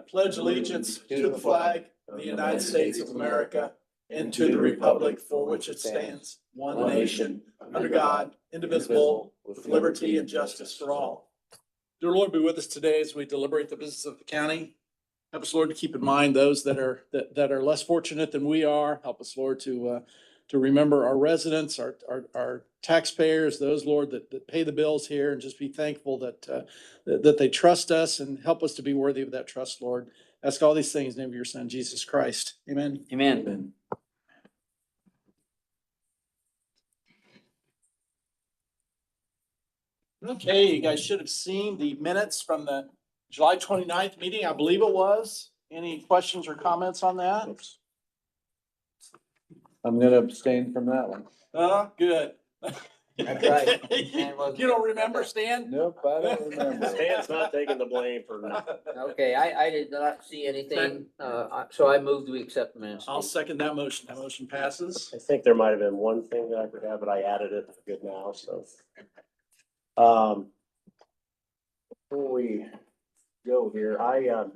I pledge allegiance to the flag of the United States of America and to the republic for which it stands, one nation, under God, indivisible, with liberty and justice for all. Dear Lord, be with us today as we deliberate the business of the county. Help us, Lord, to keep in mind those that are less fortunate than we are. Help us, Lord, to remember our residents, our taxpayers, those, Lord, that pay the bills here, and just be thankful that they trust us, and help us to be worthy of that trust, Lord. Ask all these things in the name of your Son, Jesus Christ. Amen. Amen. Okay, you guys should have seen the minutes from the July 29th meeting, I believe it was. Any questions or comments on that? I'm gonna abstain from that one. Good. That's right. You don't remember, Stan? Nope, I don't remember. Stan's not taking the blame for that. Okay, I did not see anything, so I moved to accept the minutes. I'll second that motion. That motion passes. I think there might have been one thing that I forgot, but I added it for good now, so. Before we go here, I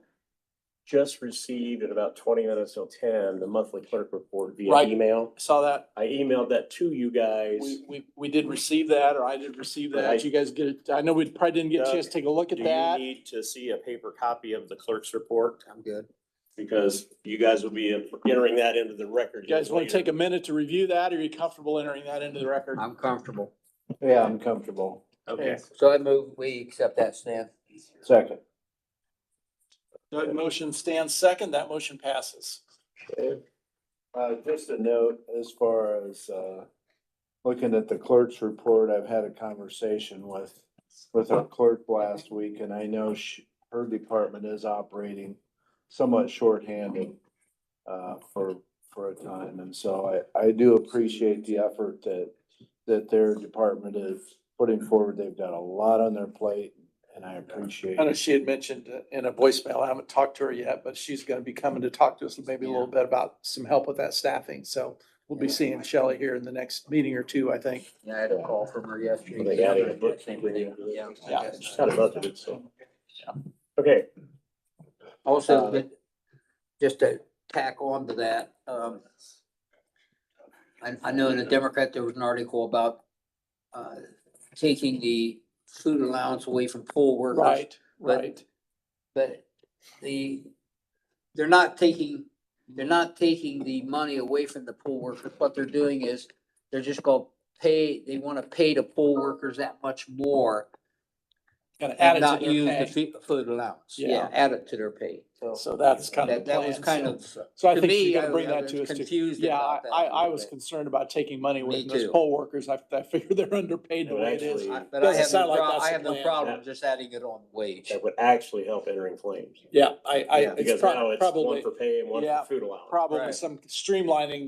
just received at about 20 minutes till 10, the monthly clerk report via Right. email. Saw that. I emailed that to you guys. We did receive that, or I did receive that. Right. You guys get it. I know we probably didn't get a chance to take a look at Do you that. need to see a paper copy of the clerk's report? I'm good. Because you guys will be entering that into the record. You guys want to take a minute to review that? Or are you comfortable entering that into the record? I'm comfortable. Yeah, I'm comfortable. Okay. So I move, we accept that, Stan. Second. Doug motion stands second. That motion passes. Okay. Just a note, as far as, looking at the clerk's report, I've had a conversation with our clerk last week, and I know her department is operating somewhat shorthanded, for a time, and so I do appreciate the effort that their department is putting forward. They've got a lot on their plate, and I appreciate I know it. she had mentioned in a voicemail, I haven't talked to her yet, but she's gonna be coming to talk to us maybe a little bit about some help with that staffing. So we'll be seeing Shelley here in the next meeting or two, I think. Yeah, I had a call from her yesterday. They added a bookkeeping. Yeah. Yeah. Just kind of budgeted, so. Okay, Also, just to tack on to that, I know in the Democrat, there was an article about taking the food allowance away from poll workers. Right, But- right. But they're not taking the money away from the poll workers. What they're doing is, they're just gonna they wanna pay the poll workers that much more. Gonna add it Not to their use pay. the food allowance. Yeah. Yeah, add it to their pay. So that's kind of the That was plan. kind So- of, So I to think she's me, gonna bring I that was to us too. confused Yeah, about that a I little was bit. concerned about taking money away Me from those too. poll workers. I figure they're underpaid the It would way it is. actually- but I Doesn't have sound no like problem, that's I the have no plan. problem just adding it on wage. that would actually help entering claims. Yeah, it's Because now it's one probably, for pay and one yeah, for food allowance. probably Right. some streamlining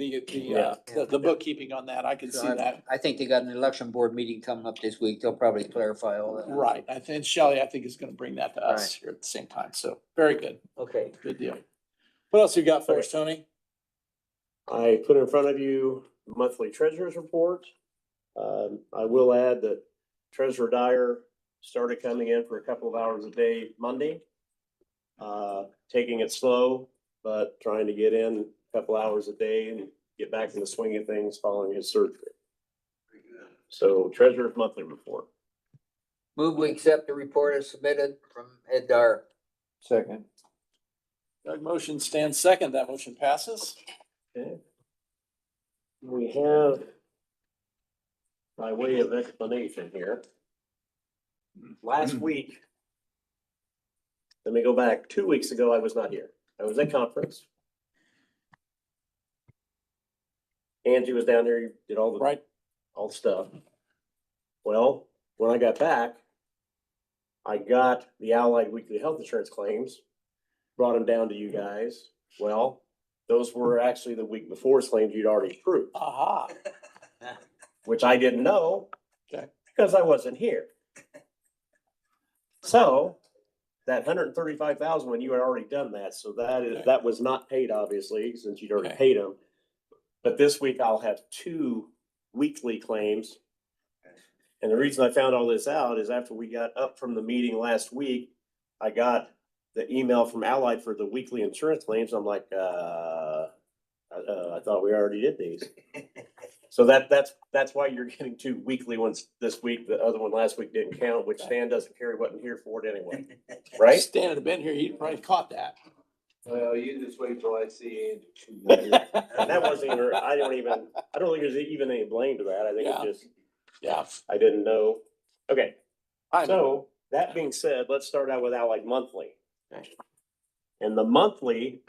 Yeah. the bookkeeping on that. I can So see that. I think they got an election board meeting coming up this week. They'll probably clarify all that. Right. I think Shelley, I think is gonna bring that to us here at the same time. So very good. Okay. Good deal. What else you got for us, Tony? I put in front of you the monthly treasurer's report. I will add that Treasurer Dyer started coming in for a couple of hours a day Monday. Taking it slow, but trying to get in a couple hours a day and get back in the swing of things following his surgery. So treasurer's monthly report. Move we accept the report as submitted from Ed Dyer. Second. Doug motion stands second. That motion passes. Okay. We have, by way of explanation here, last week, let me go back, 2 weeks ago, I was not here. I was at conference. Angie was down there, did all the Right. all the stuff. Well, when I got back, I got the Allied Weekly Health Insurance claims, brought them down to you guys. Well, those were actually the week before's claims you'd already approved, Aha. which I didn't know. Okay. Because I wasn't here. So that 135,000, when you had already done that, so Okay. that was not paid, obviously, since you'd already Okay. paid them. But this week I'll have 2 weekly claims. And the reason I found all this out is after we got up from the meeting last week, I got the email from Allied for the weekly insurance claims. I'm like, I thought we already did these. So that's why you're getting 2 weekly ones this week. The other one last week didn't count, which Stan doesn't carry, wasn't here for it anyway. Right? Stan had been here, he'd probably caught that. Well, you just wait till I see And that wasn't even, I don't think there's even any blame to that. I think Yeah. it's just, Yeah. I didn't know. Okay, I know. so that being said, let's start out with Allied Monthly. And the monthly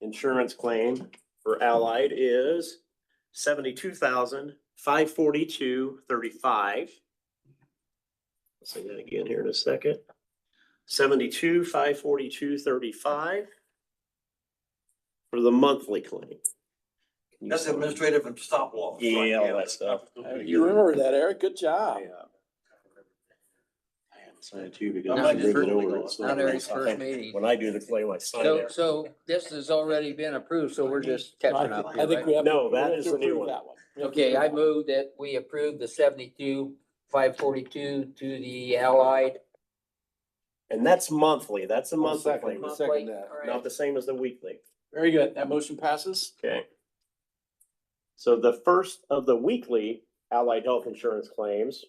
insurance claim for Allied is 72,542.35. I'll say that again here in a second. 72,542.35 for the monthly claim. That's administrative and stop loss. Yeah, all that stuff. You remember that, Eric? Good job. I haven't signed too because Not I his moved first it over. meeting. It's Not Eric's first When meeting. I do the claim, I sign So, it. so this has already been approved, so we're just catching up I think we here, have. to- No, we that have is to the new approve one. that one. We right? have to Okay, approve I that. move that we approve the 72,542 to the Allied. And that's monthly. That's a monthly second. claim, Second monthly. that. All right. not the same as the weekly. Very good. That motion passes. Okay. So the first of the weekly Allied Health Insurance claims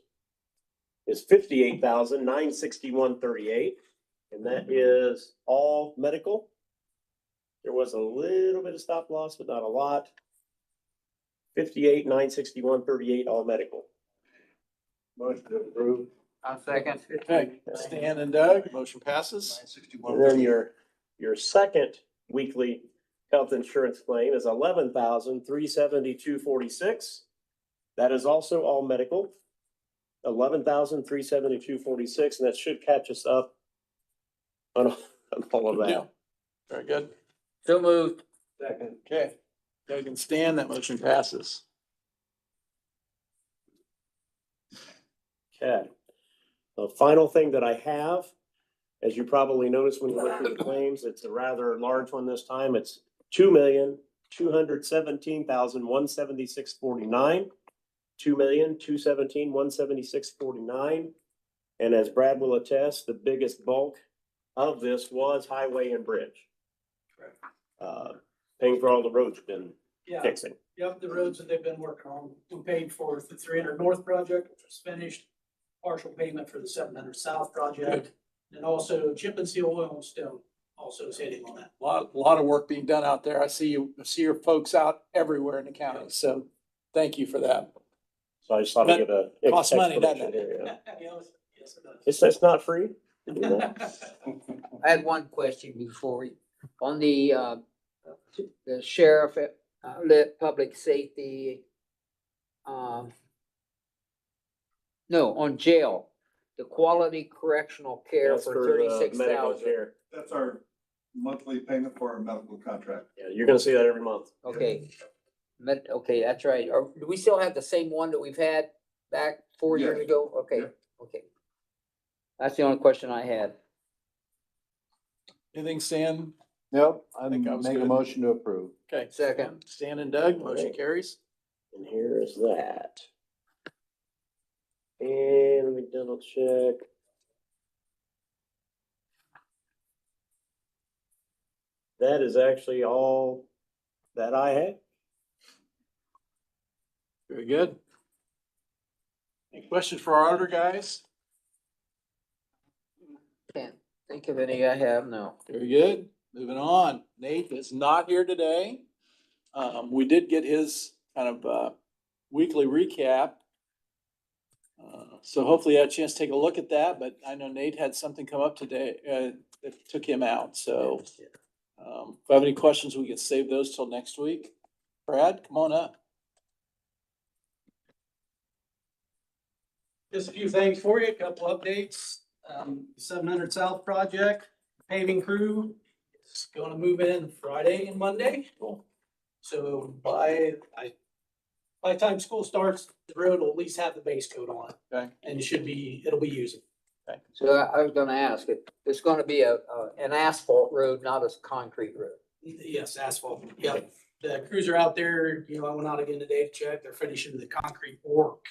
is 58,961.38, and that is all medical. There was a little bit of stop loss, but not a lot. 58,961.38, all medical. Motion to approve. I'll second. Okay, Stan and Doug, motion passes. And then your second weekly health insurance claim is 11,372.46. That is also all medical. 11,372.46, and that should catch us up on all of Good that. deal. Very good. So moved. Second. Okay. Doug and Stan, that motion passes. Okay. The final thing that I have, as you probably noticed when you look through the claims, it's a rather large one this time. It's 2,217,176.49. 2,217,176.49. And as Brad will attest, the biggest bulk of this was highway and bridge. Paying for all the roads we've been Yeah, fixing. yep, the roads that they've been working on, we paid for the 300 North project, which was finished. Partial payment for the 700 South project, and also chip and seal oil and stone also is hitting on that. Lot of work being done out there. I see your folks out everywhere in the county, so thank you for that. So I just thought I'd give a. Costs money, doesn't it? explanation here, yeah. Yes, it does. It's not free. to do that. I had one question before we, on the sheriff, public safety, no, on jail, the quality correctional care That's for medical 36,000. care. That's our monthly payment for our medical contract. Yeah, you're gonna see that every month. Okay, okay, that's right. Do we still have the same one that we've had back 4 years Yes. ago? Okay, Yeah. okay. That's the only question I had. Anything, Stan? Yep, I think I was make a good. motion to approve. Okay. Second. Stan and Doug, motion Alright. carries. And here is that. And let me double check. That is actually all that I had. Very good. Any questions for our auditor guys? Can't think of any I have, no. Very good. Moving on. Nate is not here today. We did get his kind of weekly recap. So hopefully you had a chance to take a look at that, but I know Nate had something come up today that took him out, so. If I have any questions, we can save those till next week. Brad, come on up. Just a few things for you, a couple updates. 700 South project, paving crew is gonna move in Friday and Monday. So by the time school starts, the road will at least have the base coat on it. Okay. And it'll be usable. So I was gonna ask, it's gonna be an asphalt road, not a concrete road. Yes, asphalt, yep. The crews are out there, I went out again today to check, they're finishing the concrete work.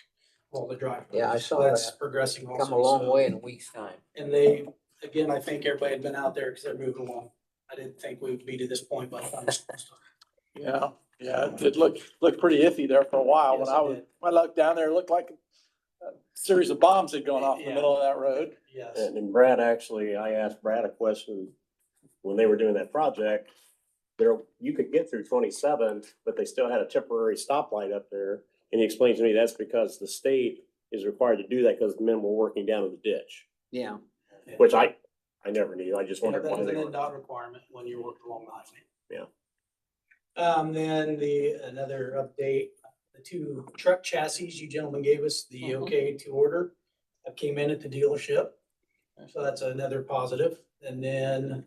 All the driveways. Yeah, I saw So that's that. progressing also. Come a long So- way in a week's time. And they again, I think everybody had been out there because they're moving along. I didn't think we would be to this point, but Yeah, yeah, it did look pretty iffy there for a while. Yes, When I it was, did. when I looked down there, it looked like a series of bombs had gone off in the Yeah. middle of that road. yes. And Brad, actually, I asked Brad a question when they were doing that project. There, you could get through 27, but they still had a temporary stoplight up there. And he explained to me that's because the state is required to do that because the men were working down in the ditch, Yeah, which I never knew. I just Yeah, wondered that why is they an were. NDOT requirement when you're working along the highway. Yeah. Then another update, the two truck chassis you gentlemen gave us the okay to order. That came in at the dealership. So that's another positive. And then,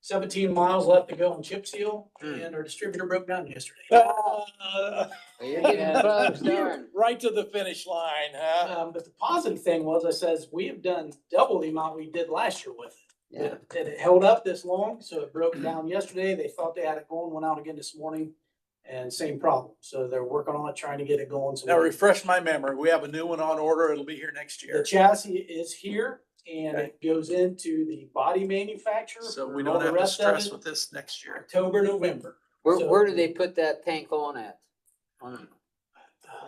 17 miles left to go on chip seal and our distributor broke down yesterday. you're getting close, darn. Right to the finish line, huh? But the positive thing was, I says, we have done double the amount we did last year with it. Yeah, That it held up this long, so it broke down yesterday. They thought they had it going, went out again this morning, and same problem. So they're working on it, trying to get it going. So Now refresh my memory. We have a new one on order. It'll be here next the year. chassis is here and Okay. it goes into the body manufacturer. So for we all don't the have to rest of stress it, with this next year. October, November. where, So- where do they put that tank on at? On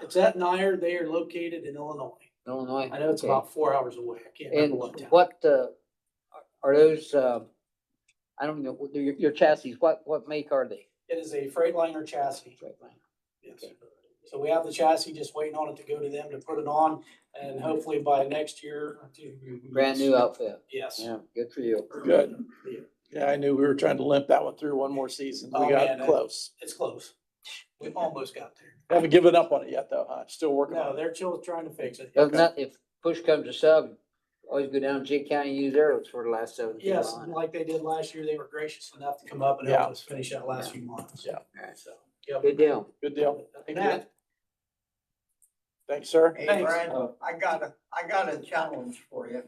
It's at Nyer. They are located in Illinois. Illinois? I know it's Okay. about 4 hours away. I can't remember And what town. what, are those, I don't know, your chassis, what make are they? It is a Freightliner chassis. Yes. So we have the chassis, just waiting on it to go to them to put it on, and hopefully by next year. Brand new outfit. Yes. Yeah, good for you. Good. Yeah, I knew we were trying to limp that one through one more season. Oh, We got man, close. It's close. We almost got there. Haven't given up on it yet, though, huh? Still working No, on it. they're still trying to fix it. If not, if push comes to shove, always go down to Jake County and use theirs for the last 17 Yes, miles. like they did last year, they were gracious enough to come up and Yeah. help us finish that last few months. Yeah. Alright. So, yep. Good deal. Good deal. And that, Thanks, sir. Hey, Thanks. Brad, I got a challenge for you.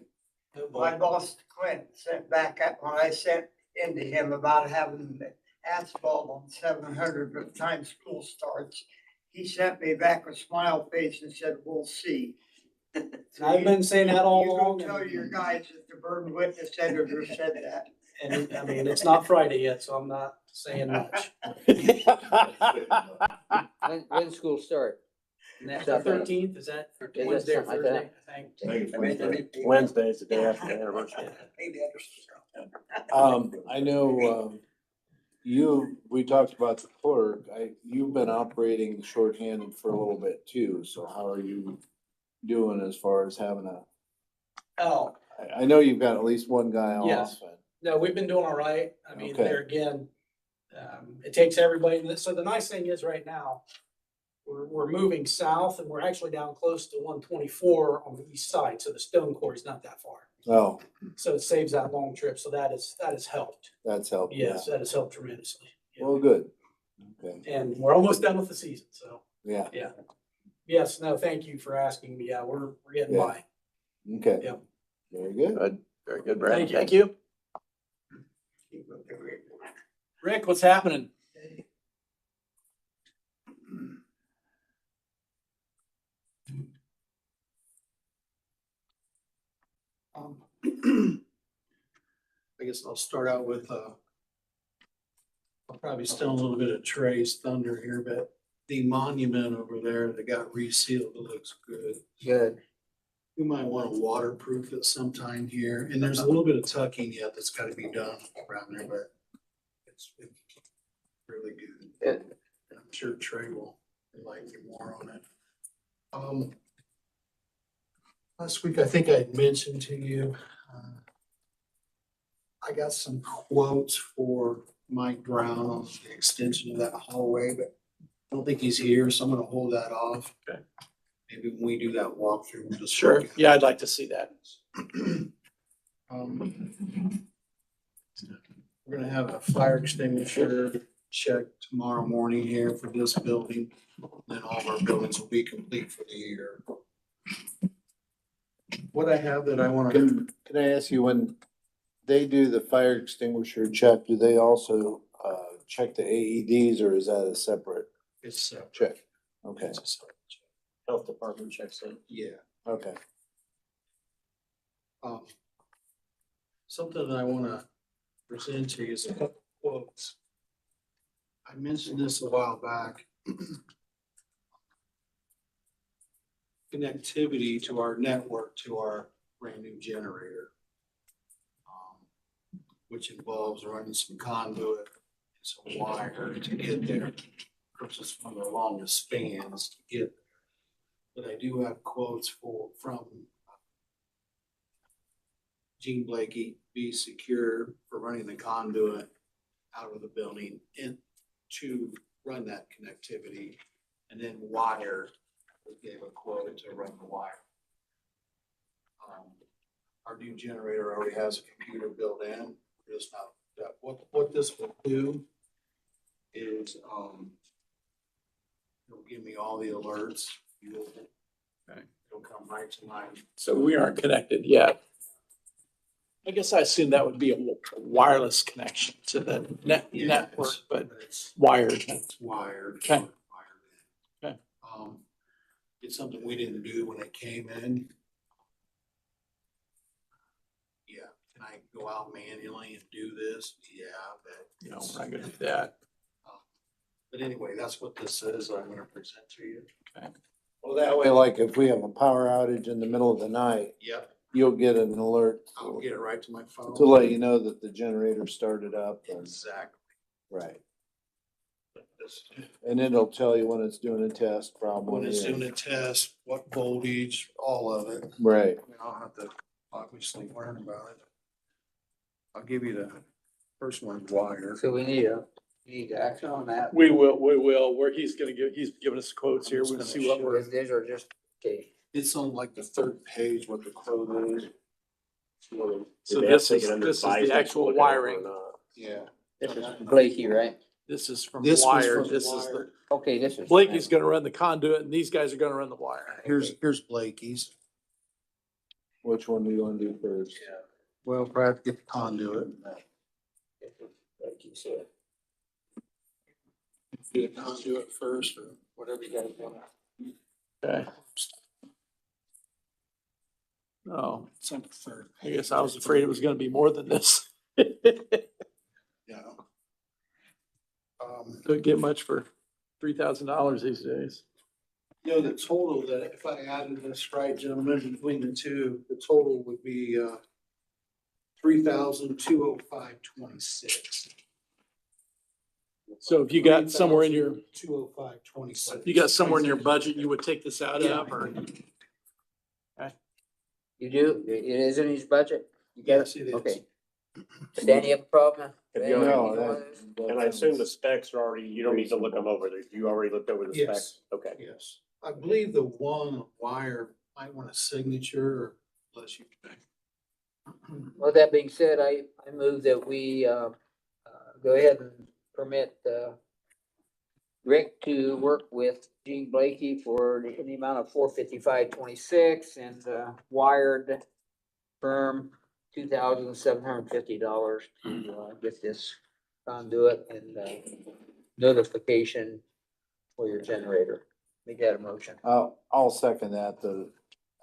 oh boy. My boss Clint sent back up when I sent into him about having the asphalt on 700 by the time school starts. He sent me back a smile face and said, "We'll see." So I've been saying that all You go along. tell your guys that the burn witness editor said that. And I mean, it's not Friday yet, so I'm not saying much. When school start? Next, Saturday. 13th, is that that Wednesday or something like Thursday, I think? Wednesday is the day after the anniversary. I know, we talked about the clerk, you've been operating shorthanded for a little bit too, so how are you doing as far as having Oh, I know you've got at least one guy Yes. off. no, we've been doing all right. I mean, Okay. there again, it takes everybody. So the nice thing is right now, we're moving south and we're actually down close to 124 on the east side. So the stone quarry's not that far. Oh, So it saves that long trip. So that has helped. that's helped. yeah. Yes, that has helped tremendously. Yeah. Well, good. Okay, And we're almost done with the season. So yeah, yes, no, thank you for asking me. Yeah, we're getting Yeah. by. okay. Yep. Very good. Good. Very good, Brad. Thank you. Thank you. Rick, what's happening? I guess I'll start out with, I'll probably steal a little bit of Trey's thunder here, but the monument over there that got resealed, it looks good. Good. We might want to waterproof it sometime here, and there's a little bit of tucking yet that's gotta be done around there, but it's really good. Good. And I'm sure Trey will enlighten you more on it. Last week, I think I had mentioned to you, I got some quotes for Mike Brown on the extension of that hallway, but I don't think he's here, so I'm gonna hold that off. Okay. Maybe when we do that walkthrough, we'll just. Sure. look at it. Yeah, I'd like to see that. We're gonna have a fire extinguisher check tomorrow morning here for this building. Then all of our buildings will be complete for the year. What I have that I wanna, Can I ask you, when they do the fire extinguisher check, do they also, check the AEDs, or is that a separate it's, check? Okay, it's a separate check. Health department checks in. Yeah. okay. Something that I wanna present to you is a couple quotes. I mentioned this a while back. Connectivity to our network, to our brand new generator. Which involves running some conduit and some wire to get there. Of course, it's one of the longest spans to get there. But I do have quotes from Gene Blakey, Be Secure, for running the conduit out of the building and to run that connectivity. And then wire, we gave a quote to run the wire. Our new generator already has a computer built in. It's not, that, what this will do is, it'll give me all the alerts. It'll come right to my. So we aren't connected yet. I guess I assume that would be a wireless connection to the network, but It's wired. it's wired. Okay. Wired in. Okay. It's something we didn't do when it came in. Yeah, can I go out manually and do this? Yeah, but. No, we're not gonna do that. But anyway, that's what this is. I'm gonna present to you. Well, that way, like if we have a power outage in the middle of the night, Yep, you'll get an alert I'll get it right to my phone. to let you know that the generator started up and, Exactly. right. This- And it'll tell you when it's doing a test When probably. it's doing a test, what voltage, all of it. Right. I mean, I'll have to obviously learn about it. I'll give you the first one's wire. So we need action on that. We will, where he's giving us quotes here. We'll see what we're. These are just, okay. It's on like the third page, what the quote is. So They this have is, taken under this is advisement the to actual look at it or wiring. not. Yeah. This is Blakey, right? This is from This was wired. from This is the, Wired. Okay, this is. Blakey's gonna run the conduit and these guys are gonna run the wire. Here's Blakey's. Which one do you want to do first? Well, perhaps get the conduit. Like you said. Do the conduit first or whatever you guys want. Okay. Oh, It's on the third. I guess I was afraid it was gonna be more than this. Yeah. Couldn't get much for $3,000 these days. You know, the total that if I added this right, gentlemen, between the two, the total would be, 3,205.26. So if you got somewhere in your, 205.26. you got somewhere in your budget, you would take this out of or? You do? It is in his budget? You got Yes, it is. Okay. Dan, you have a problem? Have you No, already- that- And I assume the specs are already, you don't need to look them over. You already looked over the Yes. specs? Okay. Yes, I believe the one wire might want a signature unless you. With that being said, I move that we, go ahead and permit, Rick to work with Gene Blakey for the amount of $455.26 and, wired firm $2,750 to, get this conduit and, notification for your generator. Make that a motion. I'll second that.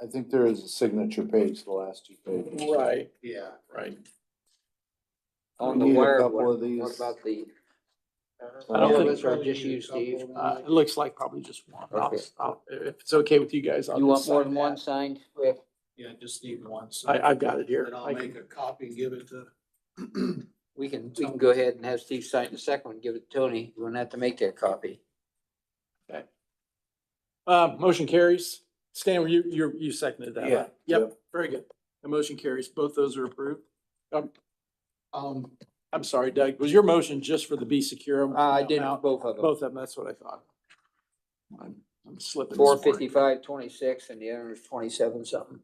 I think there is a signature page, the last two pages. Right, Yeah. right. On We the need a wire, couple what of these. what about the? I don't think- Or just you, Steve? It looks like probably just one. Okay. If it's okay with you guys, I'll You want just more sign than one that. signed, Rick? Yeah, just need one. So I've got it here. then I'll I make can- a copy and give it to. We can go ahead and have Steve sign the second one, give it to Tony. You won't have to make that copy. Motion carries. Stan, you seconded that? Yeah. right? Yep, very good. The motion carries. Both those are approved. I'm sorry, Doug, was your motion just for the Be Secure? I did amount? both of them. Both of them, that's what I thought. I'm slipping. this Four morning. 55.26 and the other is 27 something.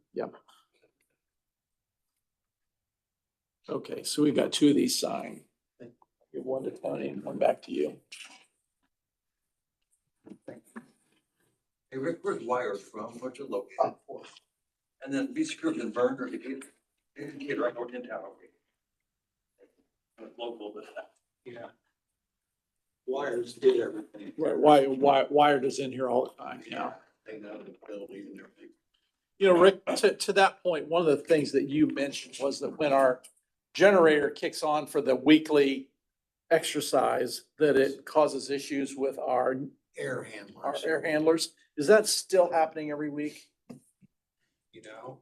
Okay, so we've got two of these signed. Give one to Tony and one back to you. Hey, Rick, where's wires from? What's your location? And then Be Secure in Vernon or Decatur, right north in town. Local, but Yeah. Wires did everything. Right, Wired is in here all the time, yeah. They know the building and everything. You know, Rick, to that point, one of the things that you mentioned was that when our generator kicks on for the weekly exercise, that it causes issues with our Air our handlers. air handlers. Is that still happening every week? You know,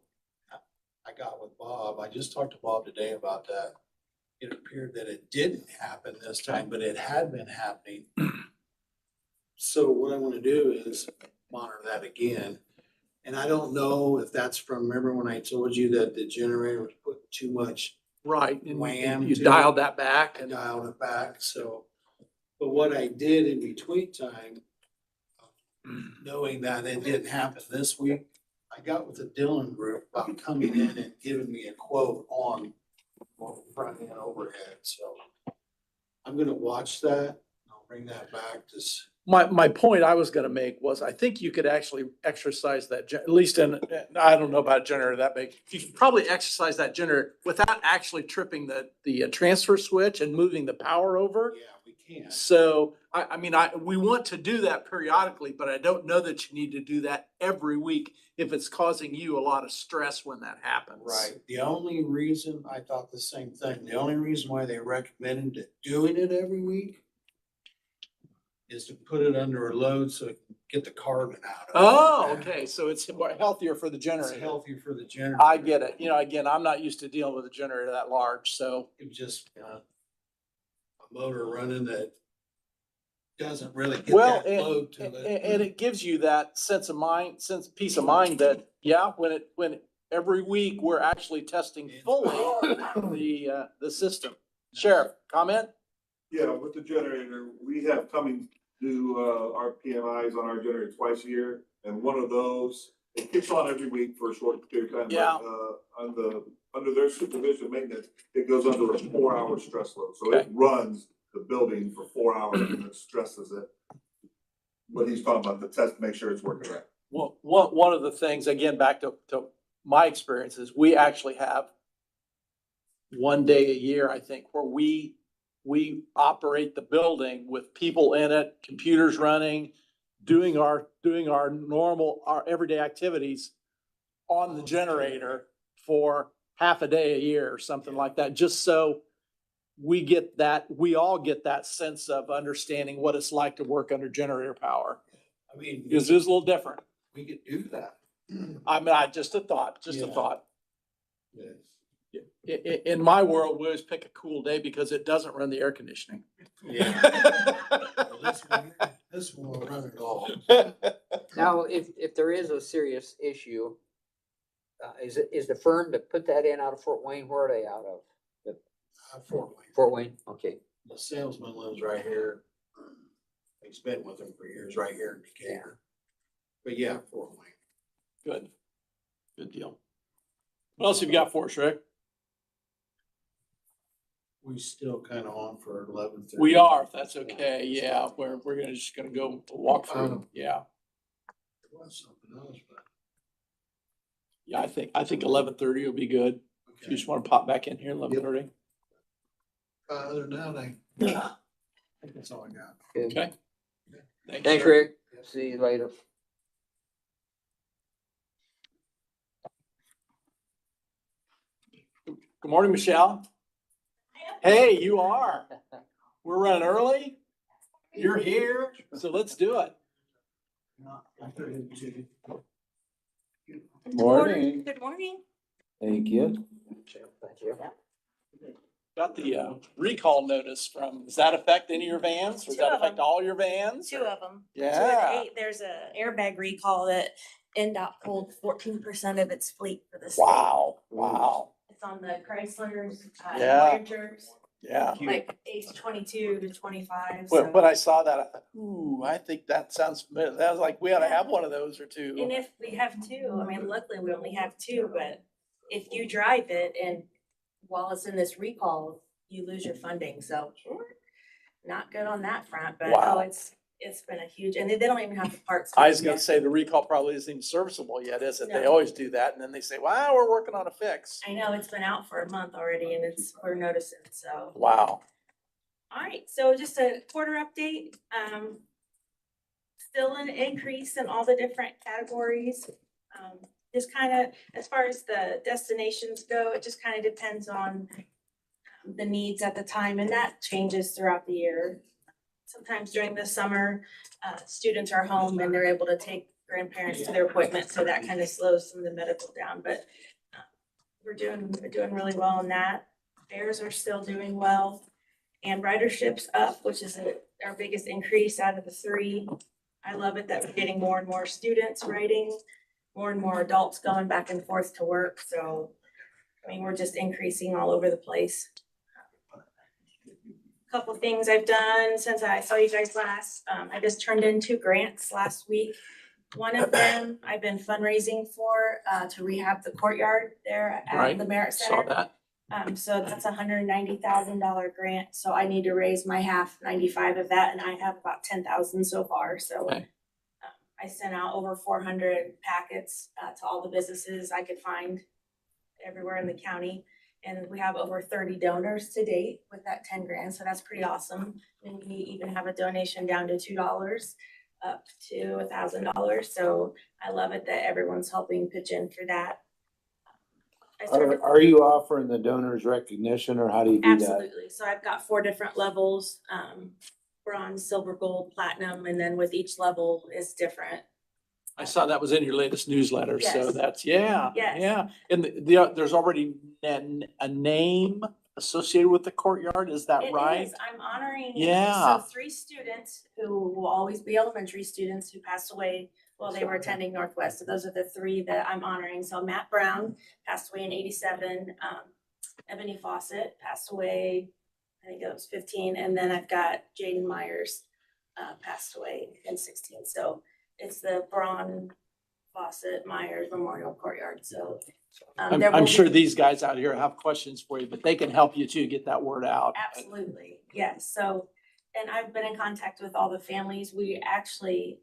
I got with Bob, I just talked to Bob today about that. It appeared that it didn't happen this time, but it had been happening. So what I wanna do is monitor that again. And I don't know if that's from, remember when I told you that the generator was putting too much, Right. And Wham, you too. dialed that back I and dialed it back, so. But what I did in between time, knowing that it didn't happen this week, I got with the Dillon Group about coming in and giving me a quote on front end overhead, so. I'm gonna watch that, I'll bring that back to, my point I was gonna make was, I think you could actually exercise that, at least in, I don't know about a generator that big. You could probably exercise that generator without actually tripping the transfer switch and moving the power over. yeah, we can. So, I mean, we want to do that periodically, but I don't know that you need to do that every week if it's causing you a lot of stress when that happens. Right, the only reason, I thought the same thing, the only reason why they recommended doing it every week is to put it under a load so it can get the carbon out of it. Oh, okay, so it's healthier for the It's generator. healthier for the generator. I get it. You know, again, I'm not used to dealing with a generator that large, so. It was just, a motor running that doesn't really get Well, that load to it. and it gives you that peace of mind that, yeah, when every week we're actually testing fully the system. Sheriff, comment? Yeah, with the generator, we have coming to, our PMIs on our generator twice a year. And one of those, it kicks on every week for a short period of time. but, Yeah. Under their supervision maintenance, it goes under a 4-hour stress load. So it Okay. runs the building for 4 hours and it stresses it. What he's talking about, the test, to make sure it's working right. Well, one of the things, again, back to my experiences, we actually have one day a year, I think, where we operate the building with people in it, computers running, doing our normal, our everyday activities on the generator for half a day a year or something like that, just so we all get that sense of understanding what it's like to work under generator power. I mean, It is a little different. we could do that. I mean, just a thought. Yeah. In my world, we always pick a cool day because it doesn't run the air conditioning. Yeah. Well, this one will run it all. Now, if there is a serious issue, is the firm that put that in out of Fort Wayne, where are they out of? Fort Wayne. Fort Wayne, okay. The salesman lives right here. He's been with them for years, right here in Decatur. But yeah, Fort Wayne. Good deal. What else have you got for us, Rick? We still kind of on for 11:30. We are, if that's okay. Yeah, we're just gonna go walk through. Yeah. There was something else, but. Yeah, I think 11:30 will be good. If you just want to pop back in here, 11:30. Other than that, I think that's all I got. Okay. Thanks, Rick. See you later. Good morning, Michelle. Hey, you are. We're running early. You're here, so let's do it. Morning. Good morning. Thank you. Thank you. Got the recall notice from, does that affect any of your vans? Does Two that of affect them. all your vans? Two of them. Yeah. There's a airbag recall that NDOT pulled 14% of its fleet for the state. Wow. It's on the Chryslers, Yeah. Voyagers, Yeah. like age 22 to 25. When I saw that, I thought, ooh, I think that sounds familiar. That was like, we ought to have one of those or two. And if we have two, I mean, luckily we only have two, but if you drive it and while it's in this recall, you lose your funding. So not good on that front, but Wow. it's been a huge, and they don't even have the parts. I was gonna say the recall probably isn't even serviceable yet, is it? They No. always do that and then they say, wow, we're working on a fix. I know it's been out for a month already and we're noticing, so. Wow. All right, so just a quarter update, still an increase in all the different categories. Just kind of, as far as the destinations go, it just kind of depends on the needs at the time, and that changes throughout the year. Sometimes during the summer, students are home and they're able to take grandparents to their appointments, so that kind of slows some of the medical down, but we're doing really well in that. Fairs are still doing well, and ridership's up, which is our biggest increase out of the three. I love it that we're getting more and more students riding, more and more adults going back and forth to work, so I mean, we're just increasing all over the place. Couple things I've done since I saw you guys last. I just turned in 2 grants last week. One of them I've been fundraising for, to rehab the courtyard there at Right, the Merit Saw Center. that. So that's $190,000 grant, so I need to raise my half, 95 of that, and I have about 10,000 so far, so. Okay. I sent out over 400 packets, to all the businesses I could find everywhere in the county. And we have over 30 donors to date with that 10 grand, so that's pretty awesome. And we even have a donation down to $2 up to $1,000, so I love it that everyone's helping pitch in for that. I started- Are you offering the donors recognition, or how do you do that? Absolutely, so I've got 4 different levels, bronze, silver, gold, platinum, and then with each level is different. I saw that was in your latest newsletter, so Yes. that's, yeah, Yes. yeah. And there's already a name associated with the courtyard, is that It right? is. I'm honoring. Yeah. So 3 students who will always be elementary students who passed away while they were attending Northwest. So those are the 3 that I'm honoring. So Matt Brown passed away in 87. Ebony Fawcett passed away, I think it was 15. And then I've got Jaden Myers, passed away in 16. So it's the Braun Fawcett Myers Memorial Courtyard. So there will I'm sure be- these guys out here have questions for you, but they can help you too, get that word out. Absolutely, yes, so, and I've been in contact with all the families, we actually,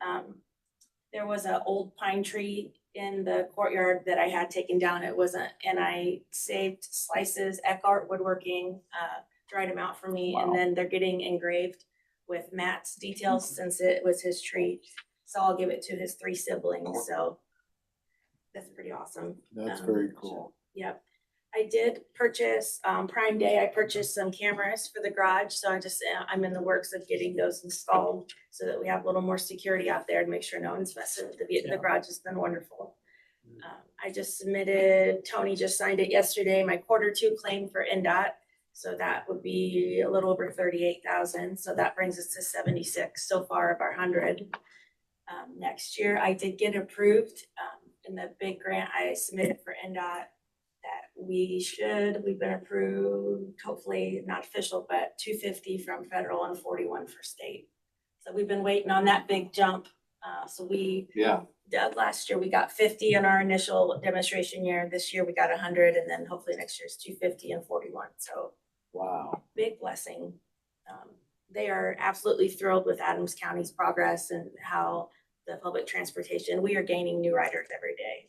there was an old pine tree in the courtyard that I had taken down, it wasn't, and I saved slices, Eckhart Woodworking, dried them out for me, and Wow. then they're getting engraved with Matt's details since it was his tree, so I'll give it to his 3 siblings, so that's pretty awesome. That's very cool. Yep. I did purchase, Prime Day, I purchased some cameras for the garage, so I'm in the works of getting those installed so that we have a little more security out there to make sure no one's messing with the garage has been wonderful. I just submitted, Tony just signed it yesterday, my Q2 claim for NDOT. So that would be a little over 38,000, so that brings us to 76 so far of our 100. Next year, I did get approved, in the big grant I submitted for NDOT that we've been approved, hopefully not official, but 250 from federal and 41 for state. So we've been waiting on that big jump. So last year we got 50 in our initial demonstration year. This year we got 100, and then hopefully next year's 250 and 41. So Wow. big blessing. They are absolutely thrilled with Adams County's progress and how the public transportation, we are gaining new riders every day.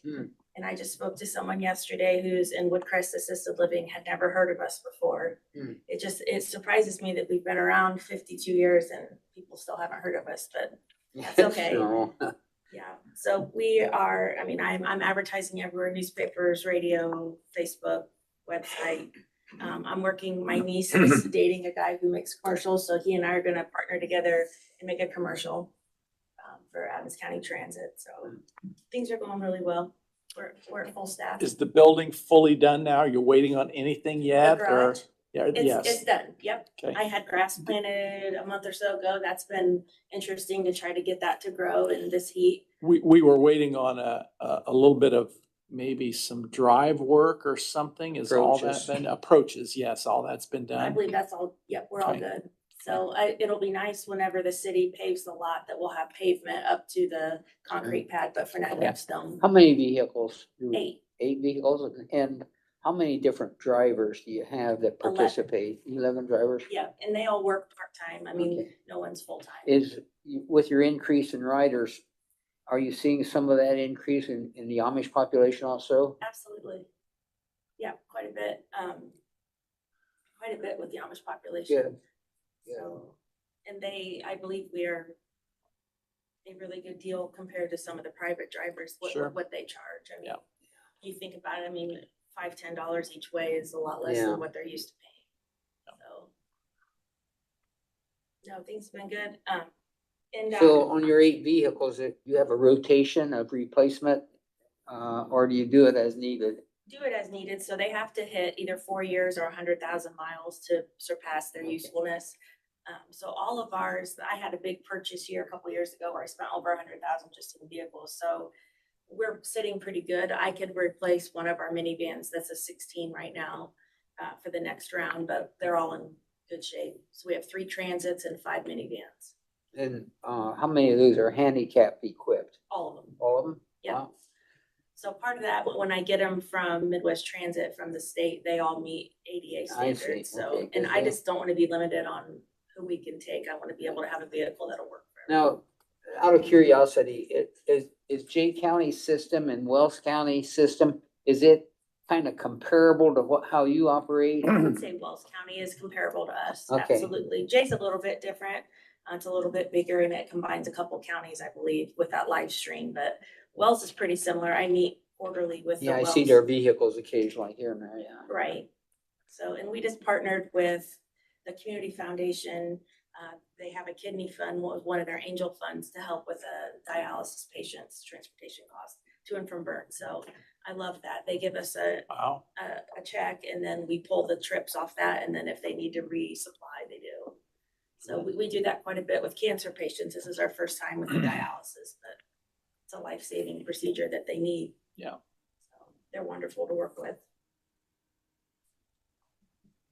And I just spoke to someone yesterday who's in Woodcrest Assisted Living, had never heard of us before. It surprises me that we've been around 52 years and people still haven't heard of us, but that's okay. No. Yeah, so we are, I mean, I'm advertising everywhere, newspapers, radio, Facebook, website. My niece is dating a guy who makes commercials, so he and I are gonna partner together and make a commercial for Adams County Transit, so things are going really well. We're at full staff. Is the building fully done now? You're waiting on anything The yet, or? garage, Yeah, it's yes, done, yep. okay. I had grass planted a month or so ago, that's been interesting to try to get that to grow in this heat. We were waiting on a little bit of maybe some drive work or something. Is all that Approaches. been, approaches, yes, all that's been I done. believe that's all, yep, we're all Okay. good. So it'll be nice whenever the city paves the lot that we'll have pavement up to the concrete pad, but for now we have stone. How many vehicles? 8, 8 vehicles, and how many different drivers do you have that 11. participate? 11 drivers? yeah, and they all work part-time. I mean, Okay. no one's full-time. With your increase in riders, are you seeing some of that increase in the Amish population also? Absolutely. Yeah, quite a bit. Quite a bit with the Amish population. So, and I believe we're a really good deal compared to some of the private drivers, Sure. what they charge. I mean, Yeah. you think about it, I mean, $5-10 each way is a lot less Yeah. than what they're used to paying. No, things have been good. And, So on your 8 vehicles, you have a rotation of replacement, or do you do it as needed? do it as needed, so they have to hit either 4 years or 100,000 miles to surpass their usefulness. So all of ours, I had a big purchase here a couple years ago where I spent over 100,000 just in vehicles, so we're sitting pretty good. I could replace one of our minivans that's a 16 right now for the next round, but they're all in good shape. So we have 3 transits and 5 minivans, And how many of those are handicap equipped? all of them. All of them? Yeah. Wow. So part of that, when I get them from Midwest Transit from the state, they all meet ADA I see. standards. So, Okay, and good I deal. just don't want to be limited on who we can take. I want to be able to have a vehicle that'll work for Now, everyone. out of curiosity, is Jay County system and Wells County system, is it kind of comparable to how you operate? I would say Wells County is comparable to us, Okay. absolutely. Jay's a little bit different. It's a little bit bigger and it combines a couple counties, I believe, with that live stream, but Wells is pretty similar. I meet quarterly with the Yeah, I Wells. see their vehicles occasionally here and there, yeah. Right. So, and we just partnered with the Community Foundation. They have a kidney fund, one of their angel funds to help with dialysis patients' transportation costs to and from Burn. So I love that. They give us a Wow. check and then we pull the trips off that. And then if they need to resupply, they do. So we do that quite a bit with cancer patients. This is our first time with the dialysis, but it's a life-saving procedure that they need. Yeah. So they're wonderful to work with.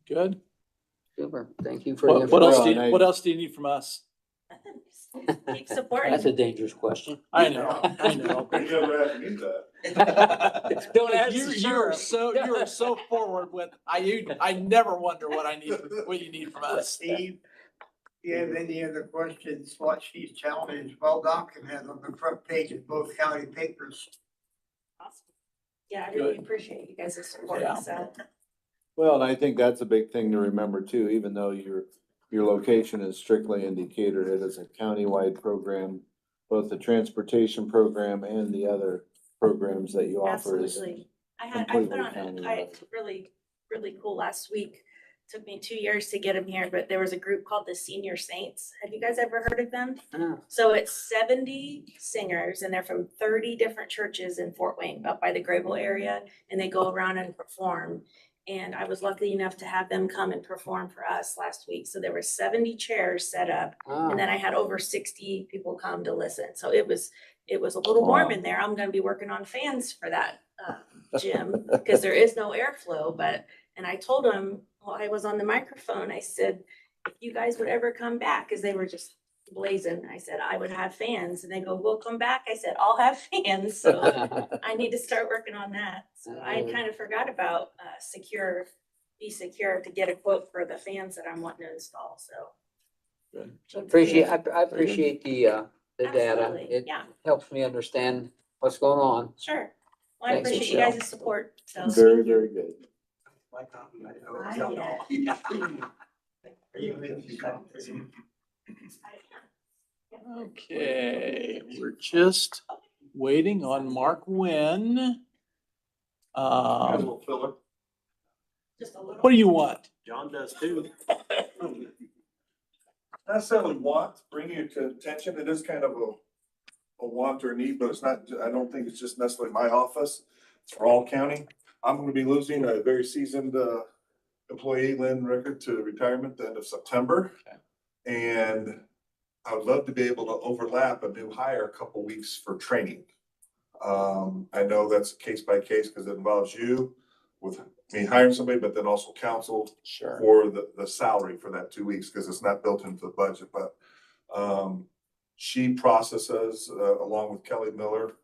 Good. Super, thank you for the What else information. what else do you need from us? Keep supporting. That's a dangerous question. I know. You never asked me that. Don't ask You the you are sheriff. so forward with, I never wonder what what you need from us. Steve, if you have any other questions, what she's telling is well documented on the front page of both county papers. Awesome. Yeah, I really Good. appreciate you guys' support. Yeah. So, Well, and I think that's a big thing to remember too, even though your location is strictly in Decatur, it is a countywide program. Both the transportation program and the other programs that you offer is absolutely. I put completely on, countywide. really, really cool last week. Took me 2 years to get them here, but there was a group called the Senior Saints. Have you guys ever heard of them? No. So it's 70 singers and they're from 30 different churches in Fort Wayne, up by the Grable area, and they go around and perform. And I was lucky enough to have them come and perform for us last week. So there were 70 chairs set up, Ah, and then I had over 60 people come to listen. So it was a little warm Wow. in there. I'm gonna be working on fans for that gym because there is no airflow. And I told them while I was on the microphone, I said, if you guys would ever come back, because they were just blazing, I said, I would have fans. And they go, we'll come back. I said, I'll have fans. So I need to start working on that. So I kind of forgot about be secure to get a quote for the fans that I'm wanting to install. So I appreciate the data. Absolutely, It yeah. helps me understand what's going on. Sure. Well, I Thanks, appreciate you Michelle. guys' support. So Very, very good. My copy, I Okay, we're just waiting on Mark Wynn. Filler. just a little. What do you want? John does too. Not necessarily want, bring you to attention, it is kind of a want or need, but it's not, I don't think it's just necessarily my office. It's for all county. I'm gonna be losing a very seasoned, employee, Lynn Rickard, to retirement the end of September. Okay. And I would love to be able to overlap a new hire a couple weeks for training. I know that's case by case because it involves you with me hiring somebody, but then also counsel Sure. for the salary for that 2 weeks, because it's not built into the budget, but she processes, along with Kelly Miller,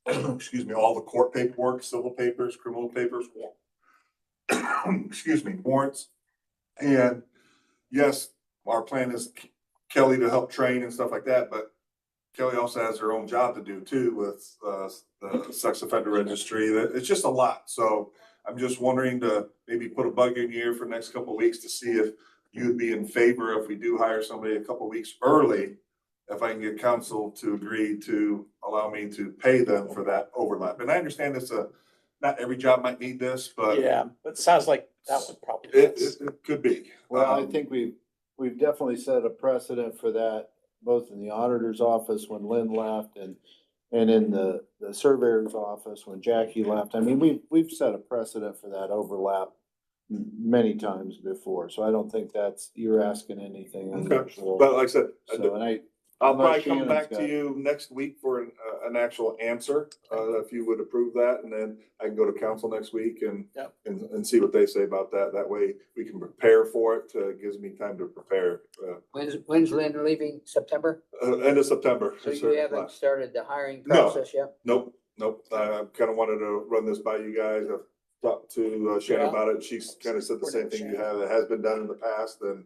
excuse me, all the court paperwork, civil papers, criminal papers, excuse me, warrants. And yes, our plan is Kelly to help train and stuff like that, but Kelly also has her own job to do too with the sex offender registry. It's just a lot. So I'm just wondering to maybe put a bug in your ear for the next couple of weeks to see if you'd be in favor if we do hire somebody a couple of weeks early, if I can get council to agree to allow me to pay them for that overlap. And I understand not every job might need this, but Yeah, but it sounds like that would probably. it could be. Well, I think we've we've definitely set a precedent for that, both in the auditor's office when Lynn left and in the surveyor's office when Jackie left. I mean, we've set a precedent for that overlap many times before, so I don't think you're asking anything Okay, unusual. but like I said, So, and I'll probably unless come Shannon's back to got- you next week for an actual answer, if you would approve that, and then I can go to council next week and Yep. and see what they say about that. That way we can prepare for it. It gives me time to prepare. When's Lynn leaving? September? End of September. So is you her haven't last. started the hiring No. process yet? Nope. I kind of wanted to run this by you guys. I've talked to Shannon Yeah. about it. She's kind of said the same thing you have. It has been done in the past, and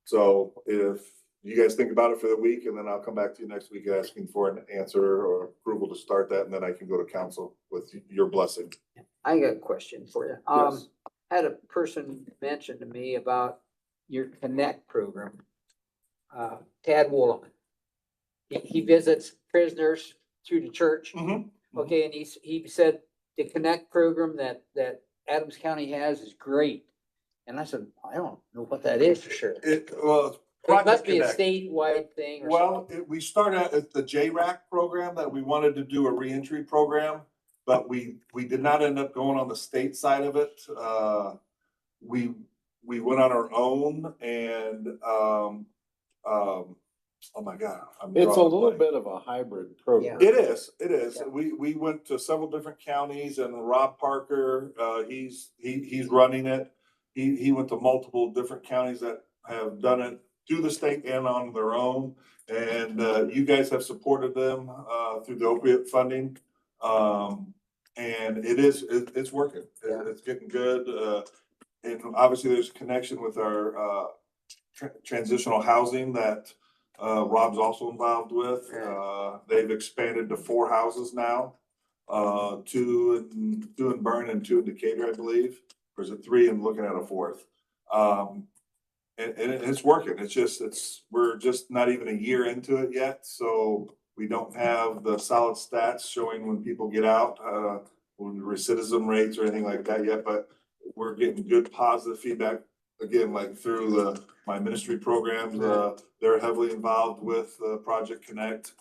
so if you guys think about it for the week, and then I'll come back to you next week asking for an answer or approval to start that, and then I can go to council with your blessing. I got a question for you. Yes. Had a person mention to me about your Connect program. Tad Woolman. He visits prisoners through the church. Okay, and he said the Connect program that Adams County has is great. And I said, I don't know what that is for sure. It must be a statewide thing or something. Well, we started at the JRAC program that we wanted to do a reentry program, but we did not end up going on the state side of it. We went on our own and, oh my God. It's a little bit of a hybrid program. It is. Yeah. We went to several different counties, and Rob Parker, he's running it. He went to multiple different counties that have done it through the state and on their own. And you guys have supported them through the opiate funding. And it's working. Yeah. It's getting good. And obviously there's a connection with our transitional housing that Rob's also involved with. They've expanded to 4 houses now, 2 in Burn and 2 in Decatur, I believe. Or is it 3 and looking at a 4th? And it's working. We're just not even a year into it yet. So we don't have the solid stats showing when people get out, when recidivism rates or anything like that yet, but we're getting good positive feedback. Again, like through my ministry programs, they're heavily involved with Project Connect.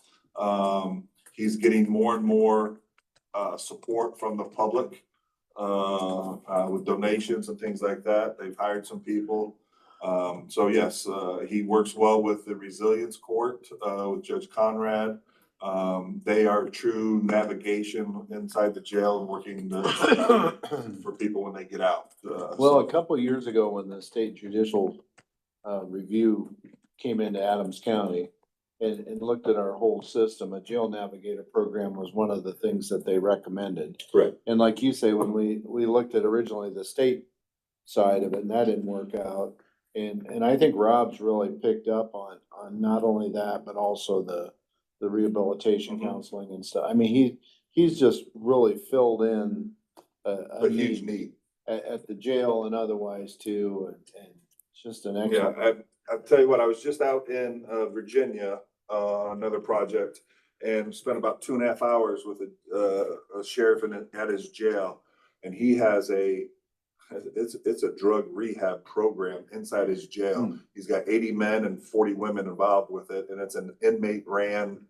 He's getting more and more support from the public with donations and things like that. They've hired some people. So yes, he works well with the Resilience Court with Judge Conrad. They are true navigation inside the jail and working for people when they get out. Well, a couple of years ago, when the state judicial review came into Adams County and looked at our whole system, a jail navigator program was one of the things that they recommended. Correct. And like you say, when we looked at originally the state side of it, and that didn't work out. And I think Rob's really picked up on not only that, but also the rehabilitation counseling and stuff. I mean, he's just really filled in A huge need. at the jail and otherwise too, and it's just an excellent. Yeah, I'll tell you what, I was just out in Virginia, another project, and spent about 2.5 hours with a sheriff at his jail. And he has it's a drug rehab program inside his jail. He's got 80 men and 40 women involved with it, and it's an inmate ran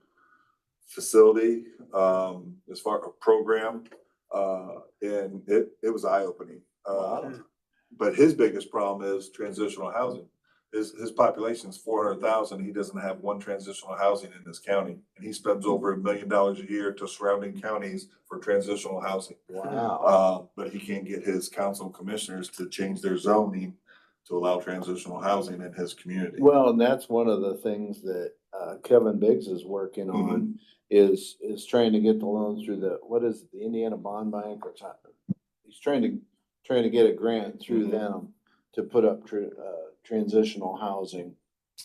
facility, as far as a program. And it was eye-opening. But his biggest problem is transitional housing. His population is 400,000. He doesn't have one transitional housing in this county. And he spends over $1 million a year to surrounding counties for transitional housing. Wow. But he can't get his council commissioners to change their zoning to allow transitional housing in his community. Well, and that's one of the things that Kevin Biggs is working on is trying to get the loans through the Indiana Bond Bank or something. He's trying to get a grant through them to put up transitional housing.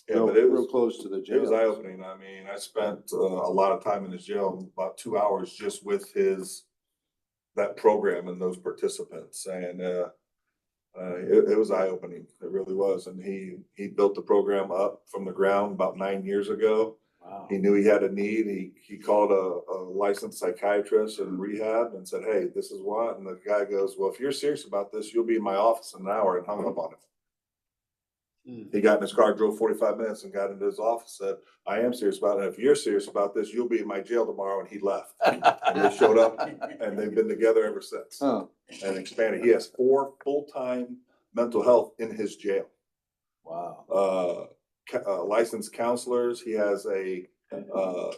Yeah, but it was real close to the jail. It was eye-opening. I mean, I spent a lot of time in his jail, about 2 hours just with that program and those participants. And it was eye-opening. It really was. And he built the program up from the ground about 9 years ago. Wow. He knew he had a need. He called a licensed psychiatrist in rehab and said, "Hey, this is what." And the guy goes, "Well, if you're serious about this, you'll be in my office in an hour," and hung up on him. He got in his car, drove 45 minutes and got into his office, said, I am serious about it. If you're serious about this, you'll be in my jail tomorrow. And he left. And they showed up and they've been together ever since Huh, and expanded. He has 4 full-time mental health in his jail. wow. Licensed counselors. He has a